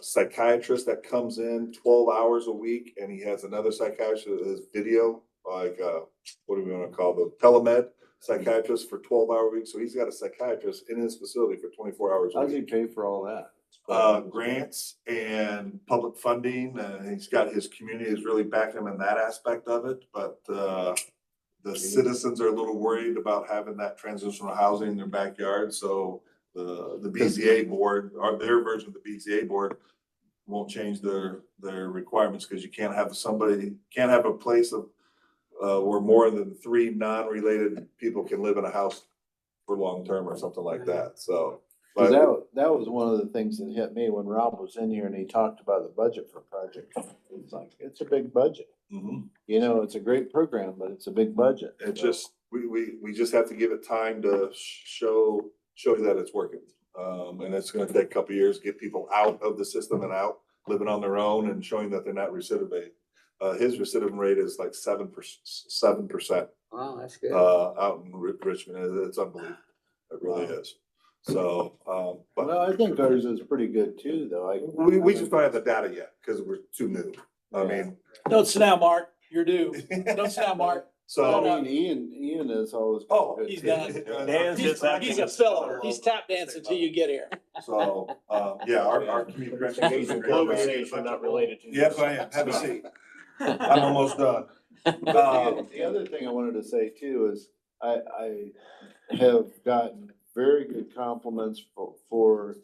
psychiatrist that comes in 12 hours a week, and he has another psychiatrist that is video, like what do we want to call the telemed psychiatrist for 12-hour weeks. So he's got a psychiatrist in his facility for 24 hours a How does he week. pay for all that? Grants and public funding. He's got his community is really backing him in that aspect of it, but the citizens are a little worried about having that transitional housing in their backyard, so the BZA board, or their version of the BZA board, won't change their requirements, because you can't have a place of where more than 3 non-related people can live in a house for long term or something like that, so. 'Cause But that was one of the things that hit me when Rob was in here and he talked about the budget for Project. It's like, it's a big budget. mhm. You know, it's a great program, but it's a big budget. It's just, we just have to give it time to show you that it's working. And it's gonna take a couple of years, get people out of the system and out, living on their own and showing that they're not recidivating. His recidivism rate is like 7%, Wow, that's good. out in Richmond. It's unbelievable. It really is. So, Well, but I think ours is pretty good too, though. we just don't have the data yet, because we're too new. I mean, Don't sit down, Mark. You're due. Don't sit down, Mark. I so. mean, Ian is always. Oh, good, he's too. done. Dan's He's just acting he's a as- filler. He's tap dancing until you get here. So, yeah, our community corrections. Globalization not related to. Yes, I am. Have a seat. I'm almost done. But the other thing I wanted to say too is I have gotten very good compliments for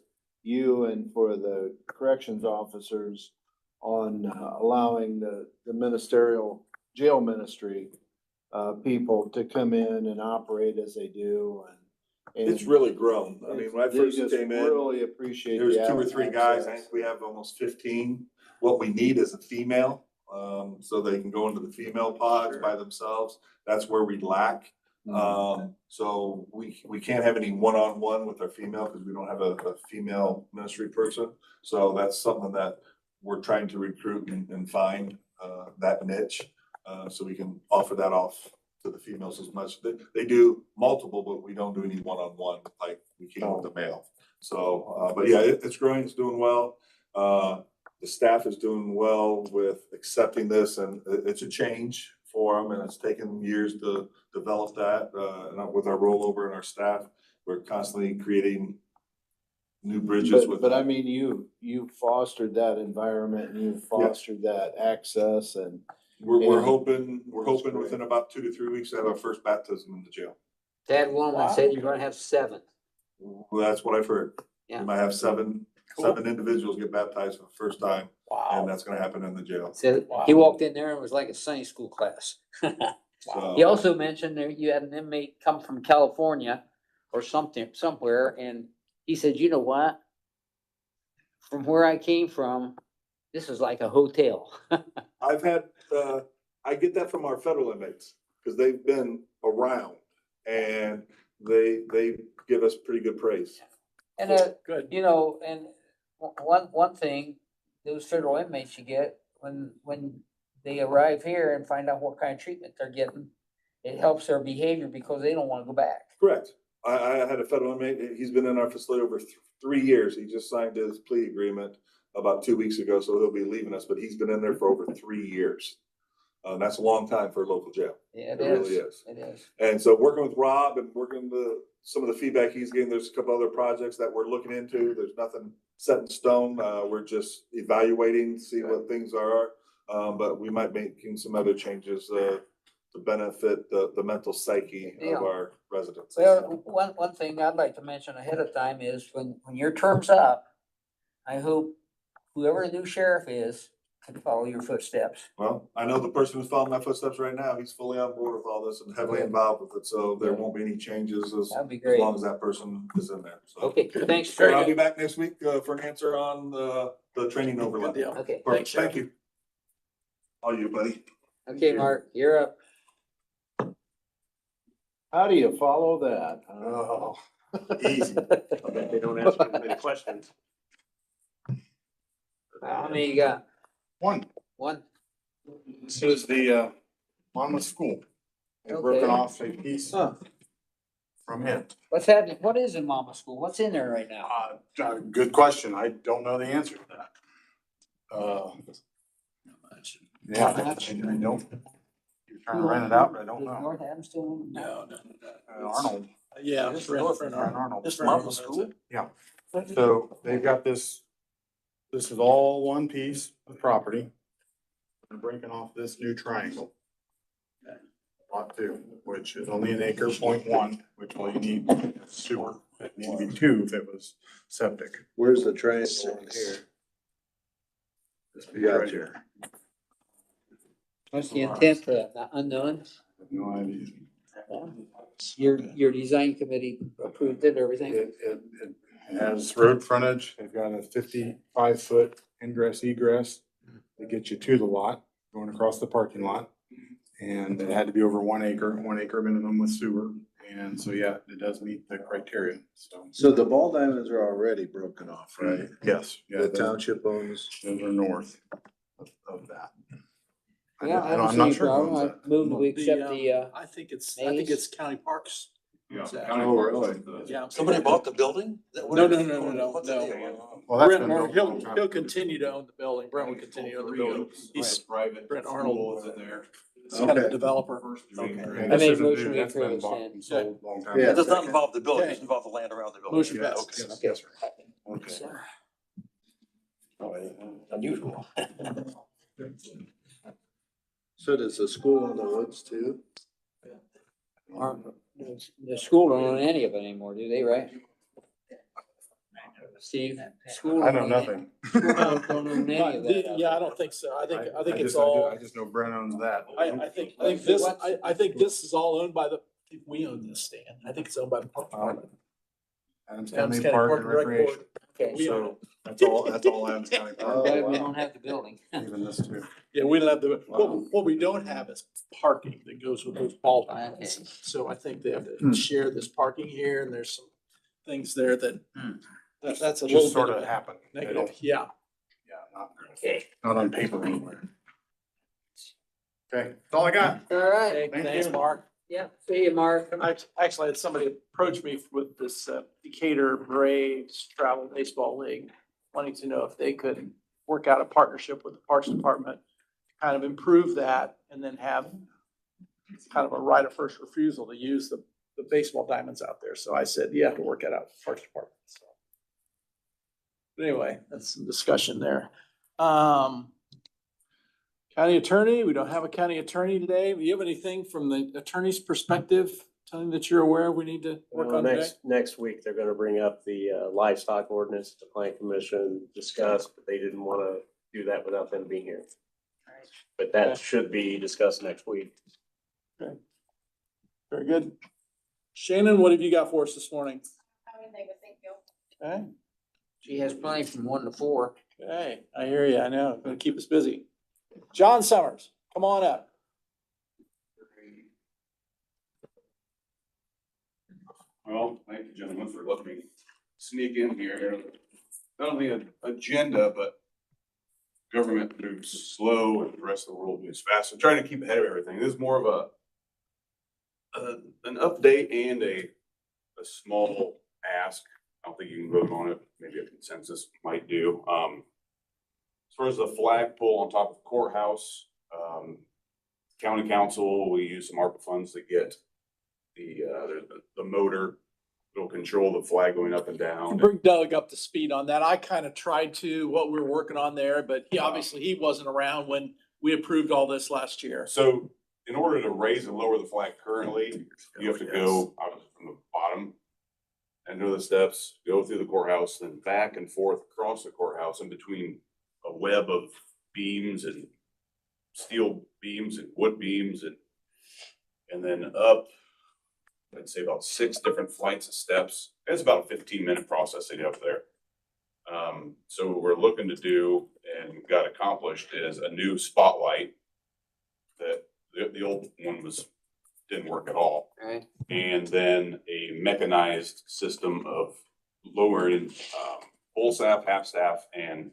you and for the corrections officers on allowing the ministerial jail ministry people to come in and operate as they do, and It's really grown. I mean, when I they first just came in, really appreciate. there was the 2 or 3 guys. I access. think we have almost 15. What we need is a female, so they can go into the female pods by themselves. That's where we lack. So we can't have any one-on-one with our female, because we don't have a female ministry person. So that's something that we're trying to recruit and find, that niche, so we can offer that off to the females as much. They do multiple, but we don't do any one-on-one like we can with the male. So, but yeah, it's growing, it's doing well. The staff is doing well with accepting this, and it's a change for them, and it's taken years to develop that. And with our rollover and our staff, we're constantly creating new bridges with. But I mean, you fostered that environment and you fostered that access and. We're and- hoping That's great. within about 2 to 3 weeks to have our first baptism in the jail. Dad Woolman said you're gonna have 7. Well, that's what I've heard. Yeah. We might have 7 individuals get baptized for the first time, and Wow. that's gonna happen in the jail. So he walked in there and it was like a Sunday school class. So. He also mentioned that you had an inmate come from California or something, somewhere, and he said, you know what? From where I came from, this is like a hotel. I've had, I get that from our federal inmates, because they've been around, and they give us pretty good praise. And, Good. you know, and one thing, those federal inmates you get, when they arrive here and find out what kind of treatment they're getting, it helps their behavior because they don't wanna go back. Correct. I had a federal inmate, he's been in our facility over 3 years. He just signed his plea agreement about 2 weeks ago, so he'll be leaving us, but he's been in there for over 3 years. That's a long time for a local jail. Yeah, It really is. It is. And so working with Rob and working some of the feedback he's getting, there's a couple other projects that we're looking into. There's nothing set in stone. We're just evaluating, see what things are. But we might making some other changes, to benefit the mental psyche Yeah. of our residents. Well, one thing I'd like to mention ahead of time is when your term's up, I hope whoever the new sheriff is can follow your footsteps. Well, I know the person who's following my footsteps right now, he's fully on board with all this and heavily involved with it, so there won't be any changes That'd be as great. long as that person is in there, so. Okay, thanks. Very I'll good. be back next week, for an answer on the training overlap. Good deal. Okay, Perfect. Thank you. All you, buddy. okay, Mark, you're up. How do you follow that? Oh, Easy. I bet they don't ask you many questions. How many you got? One, One? this is the Monmouth School. They've broken Okay. off a piece Huh. from it. What's happening? What is in Mama School? What's in there right now? Good question. I don't know the answer to that. Yeah, I don't. You're trying to rent it out, but I don't Does know. North Adams still own it? No. Arnold. Yeah. This is Brent Arnold. Arnold. This is Brent Monmouth Arnold School? owns Yeah. So they've got this is all one piece of property. They're breaking off this new triangle. Lot 2, which is only an acre, 0.1, which all you need sewer. It needs to be 2 if it was septic. Where's the triangle here? This piece right here. What's the intent for that? Not unknown? No idea. Your design committee approved it, everything? It has road frontage. They've got a 55-foot ingress egress to get you to the lot, going across the parking lot. And it had to be over 1 acre minimum with sewer. And so, yeah, it does meet the criteria, so. So the ball diamonds are already broken off, right? Yes. Yeah, The those- township owns. Those are north of that. Yeah, I don't see any problem. I move that we accept the, I think it's county parks. Yeah. Oh, really? Yeah. Somebody bought the building? Is that what No, it no, is? no, no, no, What's the no. deal? Well, that's Brent been Arnold, built a long time he'll ago. continue to own the building. Brent will continue to own the building. He's private. Brent Arnold. School is in there. He's kind of a Okay. developer. Okay. And I this made isn't motion new. we That's been approve it, bought Stan. and sold a long time Yeah. It ago. does not involve the building, Okay. it involves the land around the building. Motion Yeah, passes. okay. Yes, sir. Okay. Unusual. So does the school own the woods too? The school don't own any of it anymore, do they, right? Steve? School I know don't own nothing. School don't own any of that. Yeah, I don't think so. I think it's just- all, I just know Brent owns that. I think this is all owned by we own this, Stan. I think it's owned by the park department. Adams Adams County Park and Rec Board. Recreation. Okay, We own So that's all Adams County I'm Park, glad we wow. don't have the building. even this too. Yeah, we don't have the, Wow. what we don't have is parking that goes with those ball diamonds. Okay. So I think they have to share this parking here and there's some things there that, that's a little Just bit sort of of a happened. They negative. don't- Yeah. Yeah, Okay. not on paper anywhere. Okay, that's all I got. All right. Okay, Thank thanks, you. Mark. Yeah, see you, Mark. I actually had somebody approach me with this Decatur Braves Travel Baseball League, wanting to know if they could work out a partnership with the Parks Department, kind of improve that and then have kind of a right of first refusal to use the baseball diamonds out there. So I said, you have to work that out with the Parks Department. So. But anyway, that's some discussion there. County attorney, we don't have a county attorney today. Do you have anything from the attorney's perspective, something that you're aware we need to work Well, on today? next week, they're gonna bring up the livestock ordinance, the plan commission discussed, but they didn't wanna do that without them being here. But that should be discussed next week. Very good. Shannon, what have you got for us this morning? Thank you. Okay, She has plenty from 1 to 4. okay, I hear you, I know, gonna keep us busy. John Summers, come on up. Well, thank you, gentlemen, for letting me sneak in here. Not only an agenda, but government moves slow and the rest of the world moves fast. I'm trying to keep ahead of everything. This is more of an update and a small ask. I don't think you can vote on it. Maybe a consensus might do. As far as the flagpole on top of the courthouse, county council, we use some ARPA funds to get the motor. It'll control the flag going up and down. Bring Doug up to speed on that. I kind of tried to, what we were working on there, but he wasn't around when we approved all this last year. So in order to raise and lower the flag currently, you have to go out from the bottom into the steps, go through the courthouse, then back and forth across the courthouse in between a web of beams and steel beams and wood beams and then up, I'd say about 6 different flights of steps. It's about a 15-minute process to get up there. So what we're looking to do and got accomplished is a new spotlight that the old one was didn't work at all. Right. And then a mechanized system of lowering, full staff, half staff, and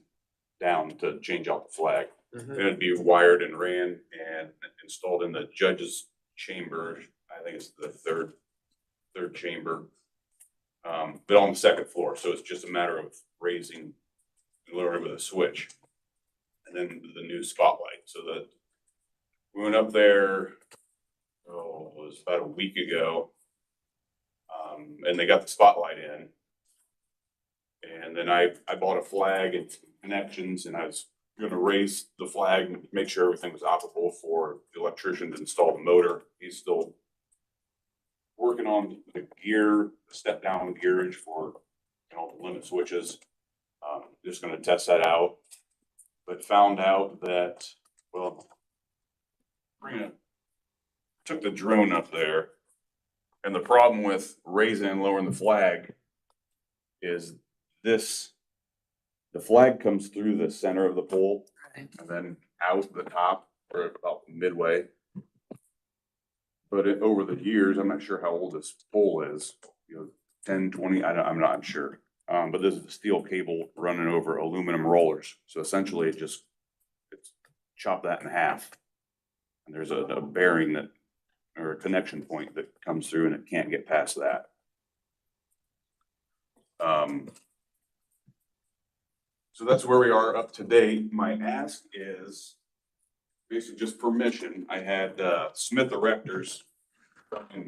down to change out the flag. It'd be wired and ran and installed in the judge's chamber. I think it's the third chamber. But on the second floor, so it's just a matter of raising and lowering with a switch. And then the new spotlight, so that we went up there, it was about a week ago. And they got the spotlight in. And then I bought a flag and connections, and I was gonna raise the flag and make sure everything was operable for the electrician to install the motor. He's still working on the gear, the step down gearage for, the limit switches. Just gonna test that out, but found out that, took the drone up there, and the problem with raising and lowering the flag is the flag comes through the center of the pole and then out the top or about midway. But over the years, I'm not sure how old this pole is, 10, 20, I'm not sure. But this is a steel cable running over aluminum rollers. So essentially it's chop that in half. And there's a bearing or a connection point that comes through and it can't get past that. So that's where we are up to date. My ask is basically just permission. I had Smith Erectors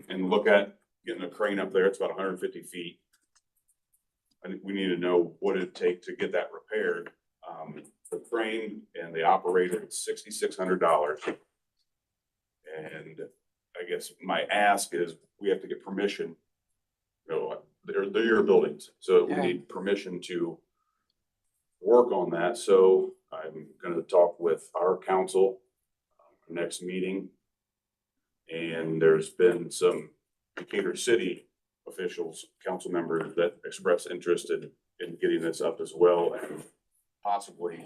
and look at getting a crane up there. It's about 150 feet. We need to know what it'd take to get that repaired. The crane and the operator, it's $6,600. And I guess my ask is we have to get permission. They're your buildings, so we need permission to work on that. So I'm gonna talk with our council next meeting. And there's been some Decatur City officials, council members that expressed interest in getting this up as well and possibly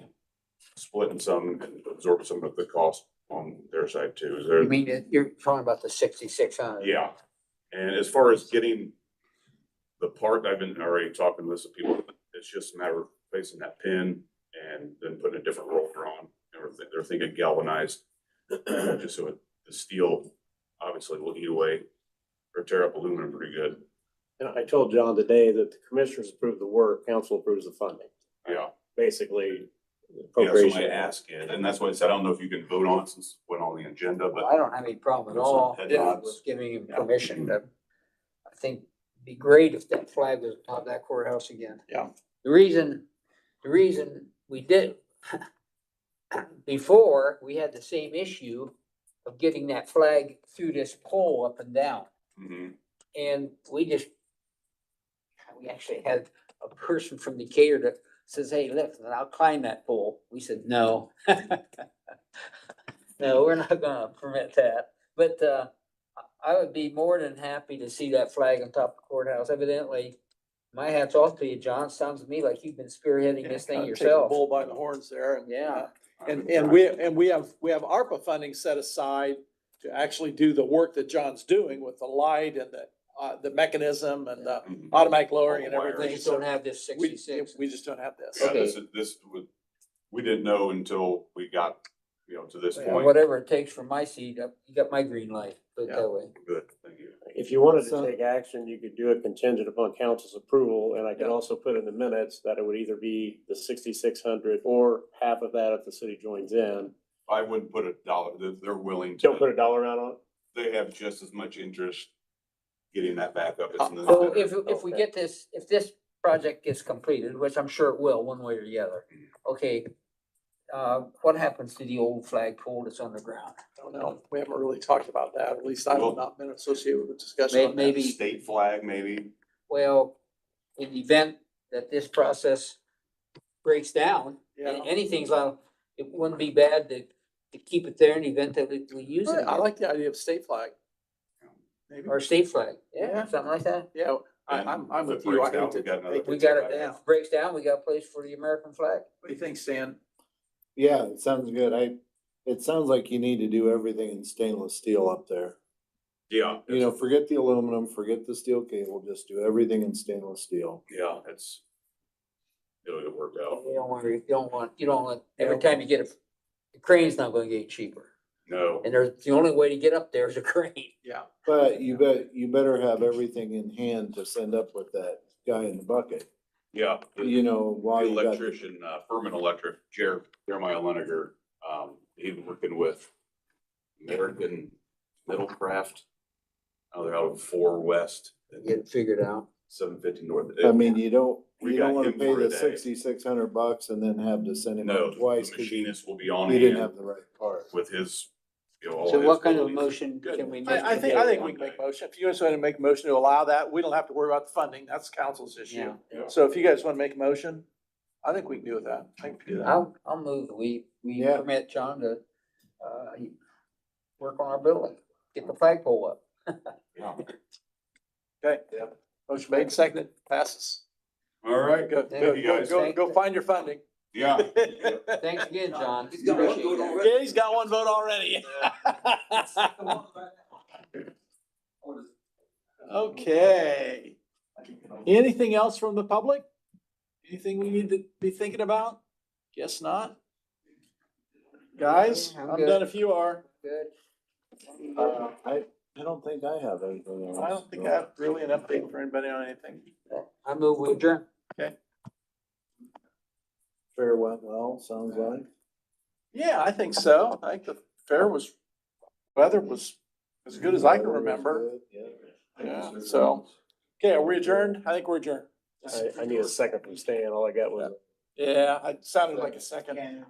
splitting some and absorbing some of the cost on their side too. Is there? You mean, you're talking about the 6,600? Yeah. And as far as getting the part, I've been already talking to some people, it's just a matter of placing that pin and then putting a different roller on. They're thinking galvanized, just so the steel obviously will eat away or tear up aluminum pretty good. And I told John today that the commissioners approve the work, council approves the funding. Yeah. Basically. Yeah, so Appropriation. my ask is, and that's why I said, I don't know if you can vote on it since it went on the agenda, but I don't have any problem at Those are all head with nods. giving him permission to. I think it'd be great if that flag was atop that courthouse again. Yeah. The reason we did, before, we had the same issue of getting that flag through this pole up and down. mhm. And we actually had a person from Decatur that says, hey, look, I'll climb that pole. We said, no. No, we're not gonna permit that. But I would be more than happy to see that flag on top of the courthouse. Evidently, my hat's off to you, John. Sounds to me like you've been spearheading this thing Take the yourself. bull by the horns there and. Yeah. And we have ARPA funding set aside to actually do the work that John's doing with the light and the mechanism and the Mhm. automatic lowering and All the We everything. just So don't have this we, 66. we just don't have this. Yeah, Okay. this was, we didn't know until we got, to this Well, point. whatever it takes from my seat, you got my green light, put it Yeah. that way. Good, thank you. If you wanted to So- take action, you could do it contingent upon council's approval, and I can Yeah. also put in the minutes that it would either be the 6,600 or half of that if the city joins in. I wouldn't put $1, they're willing Don't put to, a dollar amount on it. they have just as much interest getting that back up. It's in the- So if we Okay. get this, if this project gets completed, which I'm sure it will, one way or the other, okay. What happens to the old flagpole that's on the ground? I don't know. We haven't really talked about that. At least I've Well- not been associated with the discussion on that. Maybe, State flag, maybe. well, in the event that this process breaks down, Yeah. anything's on, it wouldn't be bad to keep it there in the event that we use it. I like the idea of state flag. Maybe. Or state flag, yeah, Yeah. something like that. Yeah, And I'm if with it you. I breaks down, hate to. we got another hate to We picture got back. it, yeah, if it breaks down, we got a place for the American flag. What do you think, Stan? Yeah, it sounds good. It sounds like you need to do everything in stainless steel up there. Yeah. You know, forget the aluminum, forget the steel cable, just do everything in stainless steel. Yeah, it'll work out. You don't want, every time you get a, the crane's not gonna get cheaper. No, And there's, the only way to get up there is a crane. Yeah. But you better have everything in hand to send up with that guy in the bucket. yeah. You know, The while you got. electrician, Furman Electric, Jeremiah Leniger, he's working with American Middlecraft. They're out of 4 West and Get it figured out. 750 North. I mean, you don't We got wanna him pay for the a day. $6,600 and then have to send him No, out twice the because you machinist will be on didn't hand have the right part. with his, all So his what kind of abilities. motion Good. can we make? I think today? we can make a motion. If you guys want to make a motion to allow that, we don't have to worry about the funding. That's council's issue. Yeah. So if you guys want to make a motion, I think we can do with that. I think we can do that. I'll move, we Yeah. permit John to, work on our building, get the flagpole up. Okay. Motion made, seconded, passes. All right, Go, thank go, you go, guys. go find your funding. Yeah. Thanks again, John. He's got one Appreciate vote that. already. Yeah, he's got one vote already. Okay. Anything else from the public? Anything we need to be thinking about? Guess not. Guys, I'm I'm good. done if you are. Good. I don't think I have anything else. I don't think I have really an update for anybody on anything. I move we adjourn. Fair went well, sounds like. Yeah, I think so. I think the weather was as good as I can remember. Yeah, so, okay, are we adjourned? I think we're adjourned. I need a second from Stan. All I got was Yeah, it sounded like a second.